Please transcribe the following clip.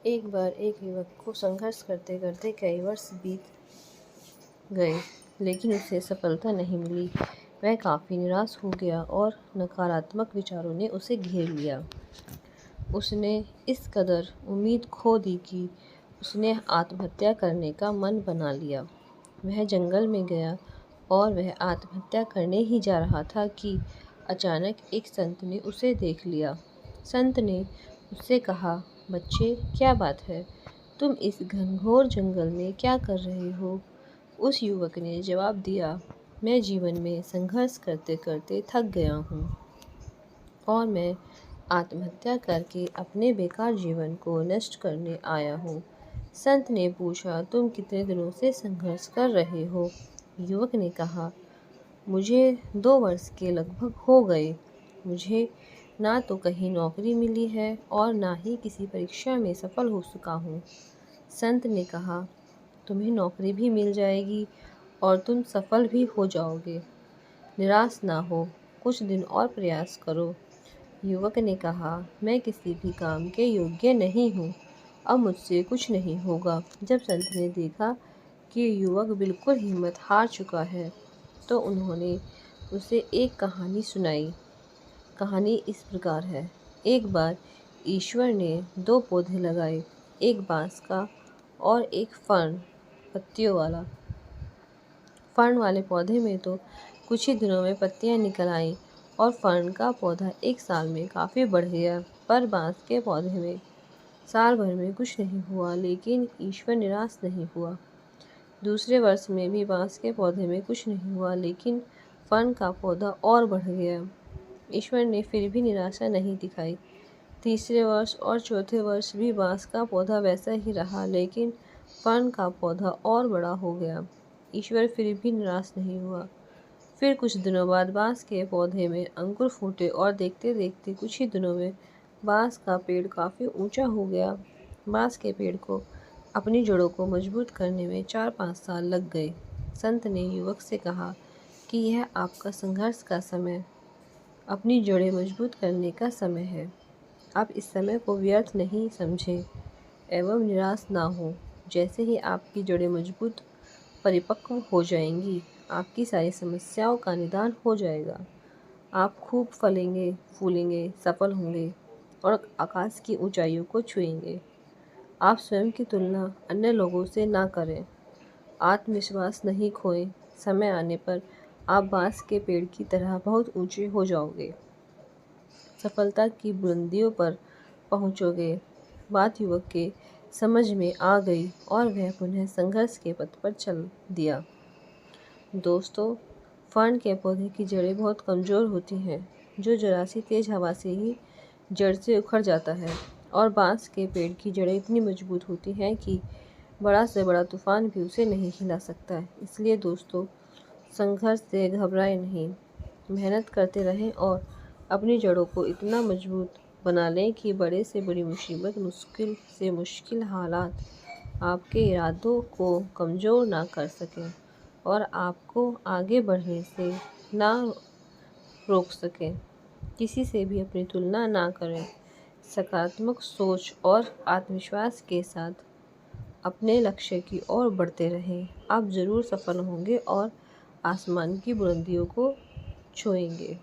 एक बार एक युवक को संघर्ष करते करते कई वर्ष बीत गए, लेकिन उसे सफलता नहीं मिली। वह काफ़ी निराश हो गया और नकारात्मक विचारों ने उसे घेर लिया। उसने इस कदर उम्मीद खो दी कि उसने आत्महत्या करने का मन बना लिया। वह जंगल में गया और वह आत्महत्या करने ही जा रहा था कि अचानक एक संत ने उसे देख लिया। संत ने उससे कहा, बच्चे, क्या बात है? तुम इस घनघोर जंगल में क्या कर रहे हो? उस युवक ने जवाब दिया, मैं जीवन में संघर्ष करते करते थक गया हूँ और मैं आत्महत्या करके अपने बेकार जीवन को नष्ट करने आया हूँ। संत ने पूछा, तुम कितने दिनों से संघर्ष कर रहे हो? युवक ने कहा, मुझे 2 वर्ष के लगभग हो गए। मुझे ना तो कहीं नौकरी मिली है और ना ही किसी परीक्षा में सफल हो सका हूँ। संत ने कहा, तुम्हें नौकरी भी मिल जाएगी और तुम सफल भी हो जाओगे। निराश ना हो, कुछ दिन और प्रयास करो। युवक ने कहा, मैं किसी भी काम के योग्य नहीं हूँ, अब मुझसे कुछ नहीं होगा। जब संत ने देखा कि युवक बिल्कुल हिम्मत हार चुका है, तो उन्होंने उसे एक कहानी सुनाई। कहानी इस प्रकार है। एक बार ईश्वर ने 2 पौधे लगाए, एक बांस का और एक फर्न पत्तियों वाला। फर्न वाले पौधे में तो कुछ ही दिनों में पत्तियां निकल आईं और फर्न का पौधा 1 साल में काफ़ी बढ़ गया, पर बांस के पौधे में साल भर में कुछ नहीं हुआ। लेकिन ईश्वर निराश नहीं हुआ। दूसरे वर्ष में भी बांस के पौधे में कुछ नहीं हुआ, लेकिन फर्न का पौधा और बढ़ गया। ईश्वर ने फिर भी निराशा नहीं दिखाई। तीसरे वर्ष और चौथे वर्ष भी बांस का पौधा वैसा ही रहा, लेकिन फर्न का पौधा और बड़ा हो गया। ईश्वर फिर भी निराश नहीं हुआ। फिर कुछ दिनों बाद बांस के पौधे में अंकुर फूटे और देखते देखते कुछ ही दिनों में बांस का पेड़ काफ़ी ऊंचा हो गया। बांस के पेड़ को अपनी जड़ों को मजबूत करने में 4-5 साल लग गए। संत ने युवक से कहा कि यह आपका संघर्ष का समय, अपनी जड़ें मजबूत करने का समय है। आप इस समय को व्यर्थ नहीं समझें एवं निराश ना हो। जैसे ही आपकी जड़ें मजबूत परिपक्व हो जाएंगी, आपकी सारी समस्याओं का निदान हो जाएगा। आप खूब फलेंगे, फूलेंगे, सफल होंगे और आकाश की ऊंचाइयों को छुएंगे। आप स्वयं की तुलना अन्य लोगों से ना करें। आत्मविश्वास नहीं खोएं। समय आने पर आप बांस के पेड़ की तरह बहुत ऊंचे हो जाओगे, सफलता की बुलंदियों पर पहुंचोगे। बात युवक के समझ में आ गई और वह पुनः संघर्ष के पथ पर चल दिया। दोस्तों, फर्न के पौधे की जड़ें बहुत कमज़ोर होती हैं, जो जरा सी तेज हवा से ही जड़ से उखड़ जाता है, और बांस के पेड़ की जड़ें इतनी मजबूत होती हैं कि बड़ा से बड़ा तूफान भी उसे नहीं हिला सकता। इसलिए दोस्तों, संघर्ष से घबराएं नहीं, मेहनत करते रहें और अपनी जड़ों को इतना मजबूत बना लें कि बड़े से बड़ी मुसीबत, मुश्किल से मुश्किल हालात आपके इरादों को कमज़ोर ना कर सकें और आपको आगे बढ़ने से ना रोक सकें। किसी से भी अपनी तुलना ना करें। सकारात्मक सोच और आत्मविश्वास के साथ अपने लक्ष्य की ओर बढ़ते रहें। आप ज़रूर सफल होंगे और आसमान की बुलंदियों को छुएंगे।